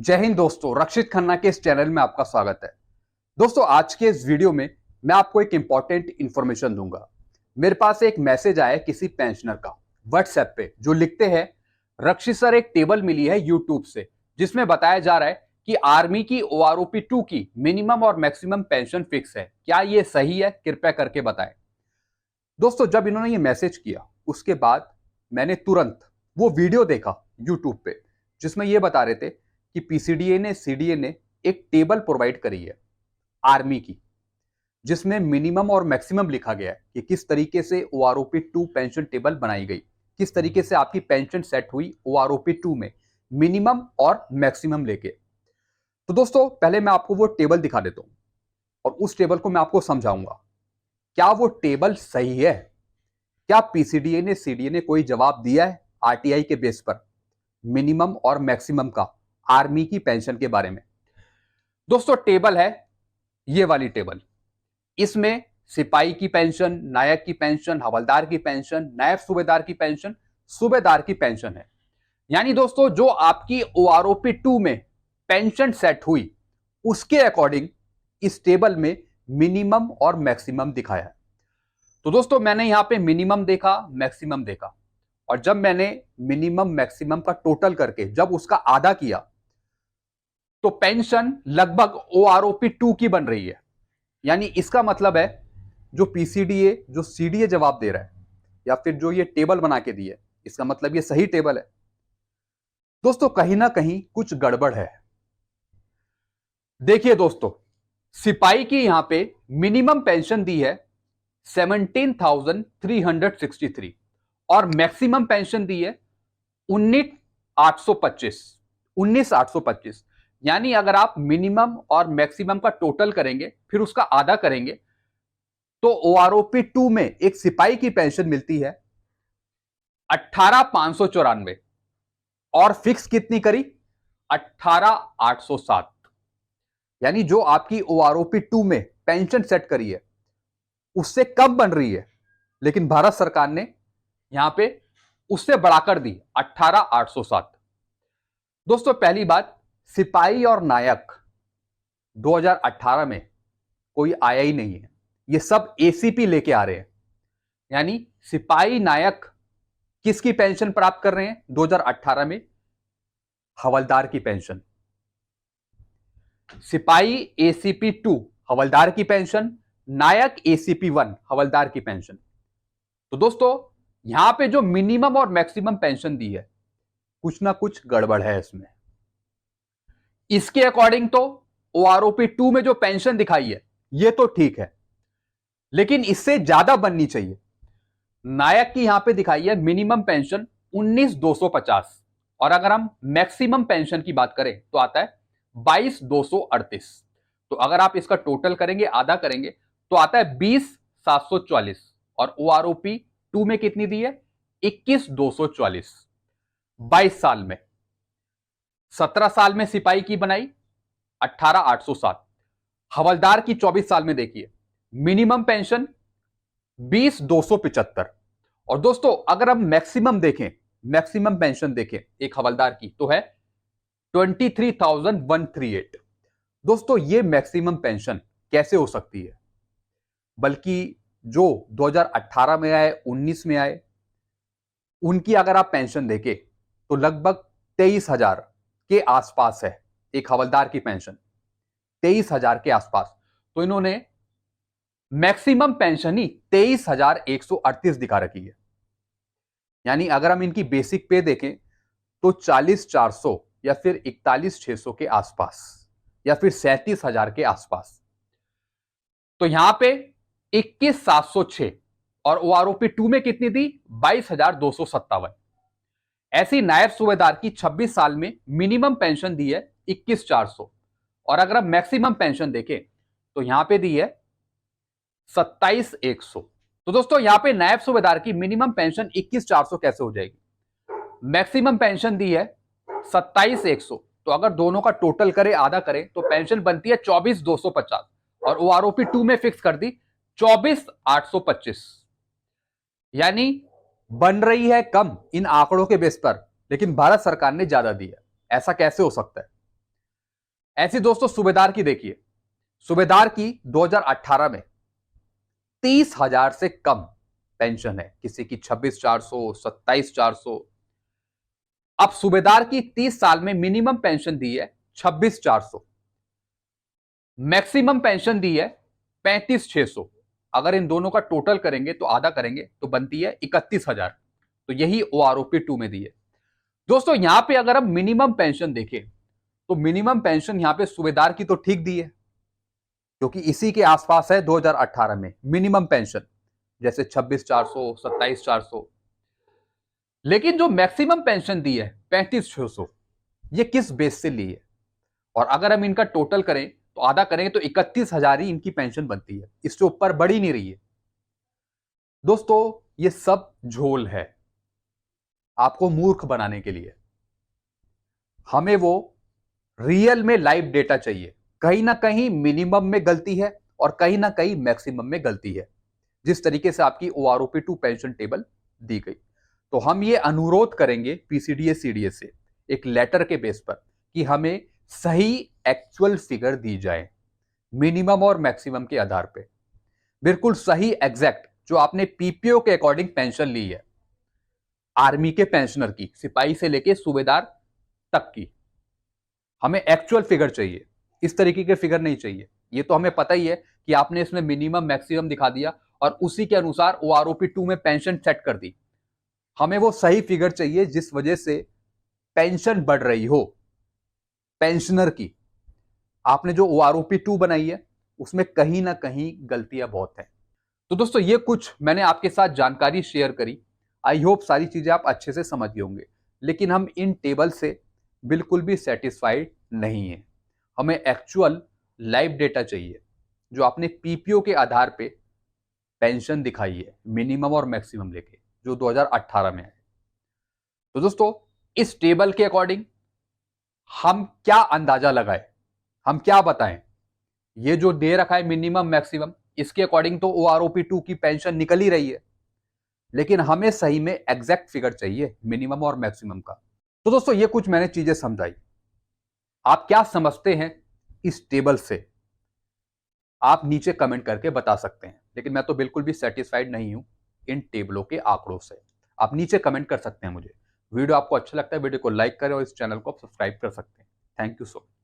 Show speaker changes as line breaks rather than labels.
जय हिंद दोस्तों, रक्षित खन्ना के इस चैनल में आपका स्वागत है। दोस्तों, आज के इस वीडियो में मैं आपको एक इंपॉर्टेंट इंफॉर्मेशन दूंगा। मेरे पास एक मैसेज आया है किसी पेंशनर का व्हाट्सएप पे, जो लिखते हैं, रक्षित सर एक टेबल मिली है यूट्यूब से जिसमें बताया जा रहा है कि आर्मी की OROP 2 की मिनिमम और मैक्सिमम पेंशन फिक्स है। क्या ये सही है? कृपया करके बताएं। दोस्तों, जब इन्होंने ये मैसेज किया उसके बाद मैंने तुरंत वो वीडियो देखा यूट्यूब पे, जिसमें ये बता रहे थे कि PCDA ने CDA ने एक टेबल प्रोवाइड करी है आर्मी की, जिसमें मिनिमम और मैक्सिमम लिखा गया है कि किस तरीके से OROP 2 पेंशन टेबल बनाई गई, किस तरीके से आपकी पेंशन सेट हुई OROP 2 में मिनिमम और मैक्सिमम लेके। तो दोस्तों, पहले मैं आपको वो टेबल दिखा देता हूं और उस टेबल को मैं आपको समझाऊंगा क्या वो टेबल सही है। क्या PCDA ने CDA ने कोई जवाब दिया है RTI के बेस पर मिनिमम और मैक्सिमम का आर्मी की पेंशन के बारे में? दोस्तों, टेबल है ये वाली टेबल। इसमें सिपाही की पेंशन, नायक की पेंशन, हवलदार की पेंशन, नायब सूबेदार की पेंशन, सूबेदार की पेंशन है। यानी दोस्तों, जो आपकी OROP 2 में पेंशन सेट हुई उसके अकॉर्डिंग इस टेबल में मिनिमम और मैक्सिमम दिखाया है। तो दोस्तों, मैंने यहां पे मिनिमम देखा, मैक्सिमम देखा, और जब मैंने मिनिमम मैक्सिमम का टोटल करके जब उसका आधा किया तो पेंशन लगभग OROP 2 की बन रही है। यानी इसका मतलब है जो PCDA जो CDA जवाब दे रहा है या फिर जो ये टेबल बना के दी है, इसका मतलब ये सही टेबल है। दोस्तों, कहीं ना कहीं कुछ गड़बड़ है। देखिए दोस्तों, सिपाही की यहां पे मिनिमम पेंशन दी है 17,363 और मैक्सिमम पेंशन दी है 19,825। यानी अगर आप मिनिमम और मैक्सिमम का टोटल करेंगे फिर उसका आधा करेंगे तो OROP 2 में एक सिपाही की पेंशन मिलती है 18,594 और फिक्स कितनी करी? 18,807। यानी जो आपकी OROP 2 में पेंशन सेट करी है उससे कम बन रही है, लेकिन भारत सरकार ने यहां पे उससे बढ़ाकर दी 18,807। दोस्तों, पहली बात, सिपाही और नायक 2018 में कोई आया ही नहीं है। ये सब ACP लेके आ रहे हैं। यानी सिपाही नायक किसकी पेंशन प्राप्त कर रहे हैं 2018 में? हवलदार की पेंशन। सिपाही ACP 2 हवलदार की पेंशन, नायक ACP 1 हवलदार की पेंशन। तो दोस्तों, यहां पे जो मिनिमम और मैक्सिमम पेंशन दी है कुछ ना कुछ गड़बड़ है इसमें। इसके अकॉर्डिंग तो OROP 2 में जो पेंशन दिखाई है ये तो ठीक है, लेकिन इससे ज्यादा बननी चाहिए। नायक की यहां पे दिखाई है मिनिमम पेंशन 19,250 और अगर हम मैक्सिमम पेंशन की बात करें तो आता है 22,238। तो अगर आप इसका टोटल करेंगे, आधा करेंगे, तो आता है 20,744 और OROP 2 में कितनी दी है? 21,244। 22 साल में। 17 साल में सिपाही की बनाई 18,807। हवलदार की 24 साल में देखिए मिनिमम पेंशन 20,275। और दोस्तों, अगर हम मैक्सिमम देखें, मैक्सिमम पेंशन देखें एक हवलदार की तो है 23,138। दोस्तों, ये मैक्सिमम पेंशन कैसे हो सकती है? बल्कि जो 2018 में आए, 19 में आए, उनकी अगर आप पेंशन देखें तो लगभग 23,000 के आसपास है एक हवलदार की पेंशन, 23,000 के आसपास। तो इन्होंने मैक्सिमम पेंशन ही 23,138 दिखा रखी है। यानी अगर हम इनकी बेसिक पे देखें तो 40,400 या फिर 41,600 के आसपास या फिर 37,000 के आसपास। तो यहां पे 21,706 और OROP 2 में कितनी दी? 22,257। ऐसी नायब सूबेदार की 26 साल में मिनिमम पेंशन दी है 21,400 और अगर हम मैक्सिमम पेंशन देखें तो यहां पे दी है 27,100। तो दोस्तों, यहां पे नायब सूबेदार की मिनिमम पेंशन 21,400 कैसे हो जाएगी? मैक्सिमम पेंशन दी है 27,100। तो अगर दोनों का टोटल करें, आधा करें, तो पेंशन बनती है 24,250 और OROP 2 में फिक्स कर दी 24,825। यानी बन रही है कम इन आंकड़ों के बेस पर, लेकिन भारत सरकार ने ज्यादा दी है। ऐसा कैसे हो सकता है? ऐसी दोस्तों सूबेदार की देखिए, सूबेदार की 2018 में 30,000 से कम पेंशन है, किसी की 26,400, 27,400। अब सूबेदार की 30 साल में मिनिमम पेंशन दी है 26,400, मैक्सिमम पेंशन दी है 35,600। अगर इन दोनों का टोटल करेंगे तो आधा करेंगे तो बनती है 31,000। तो यही ओआरओपी 2 में दी है दोस्तों। यहां पे अगर हम मिनिमम पेंशन देखें तो मिनिमम पेंशन यहां पे सूबेदार की तो ठीक दी है, क्योंकि इसी के आसपास है 2018 में मिनिमम पेंशन, जैसे 26,400, 27,400। लेकिन जो मैक्सिमम पेंशन दी है 35,600, ये किस बेस से ली है? और अगर हम इनका टोटल करें तो आधा करेंगे तो 31,000 ही इनकी पेंशन बनती है, इससे ऊपर बढ़ ही नहीं रही है। दोस्तों ये सब झोल है आपको मूर्ख बनाने के लिए। हमें वो रियल में लाइव डेटा चाहिए। कहीं ना कहीं मिनिमम में गलती है और कहीं ना कहीं मैक्सिमम में गलती है, जिस तरीके से आपकी ओआरओपी 2 पेंशन टेबल दी गई। तो हम ये अनुरोध करेंगे पीसीडीएस सीडीएस से एक लेटर के बेस पर कि हमें सही एक्चुअल फिगर दी जाए मिनिमम और मैक्सिमम के आधार पे, बिल्कुल सही एग्जैक्ट, जो आपने पीपीओ के अकॉर्डिंग पेंशन ली है, आर्मी के पेंशनर की, सिपाही से लेके सूबेदार तक की, हमें एक्चुअल फिगर चाहिए। इस तरीके के फिगर नहीं चाहिए। ये तो हमें पता ही है कि आपने इसमें मिनिमम मैक्सिमम दिखा दिया और उसी के अनुसार ओआरओपी 2 में पेंशन सेट कर दी। हमें वो सही फिगर चाहिए जिस वजह से पेंशन बढ़ रही हो पेंशनर की। आपने जो ओआरओपी 2 बनाई है उसमें कहीं ना कहीं गलतियां बहुत हैं। तो दोस्तों ये कुछ मैंने आपके साथ जानकारी शेयर करी। आई होप सारी चीजें आप अच्छे से समझ गए होंगे। लेकिन हम इन टेबल से बिल्कुल भी सेटिस्फाइड नहीं है। हमें एक्चुअल लाइव डेटा चाहिए, जो आपने पीपीओ के आधार पे पेंशन दिखाई है मिनिमम और मैक्सिमम लेके, जो 2018 में है। तो दोस्तों इस टेबल के अकॉर्डिंग हम क्या अंदाजा लगाए, हम क्या बताएं? ये जो दे रखा है मिनिमम मैक्सिमम, इसके अकॉर्डिंग तो ओआरओपी 2 की पेंशन निकल ही रही है, लेकिन हमें सही में एग्जैक्ट फिगर चाहिए मिनिमम और मैक्सिमम का। तो दोस्तों ये कुछ मैंने चीजें समझाई। आप क्या समझते हैं इस टेबल से, आप नीचे कमेंट करके बता सकते हैं। लेकिन मैं तो बिल्कुल भी सेटिस्फाइड नहीं हूं इन टेबलों के आंकड़ों से। आप नीचे कमेंट कर सकते हैं मुझे। वीडियो आपको अच्छा लगता है, वीडियो को लाइक करें और इस चैनल को आप सब्सक्राइब कर सकते हैं। Thank you so much.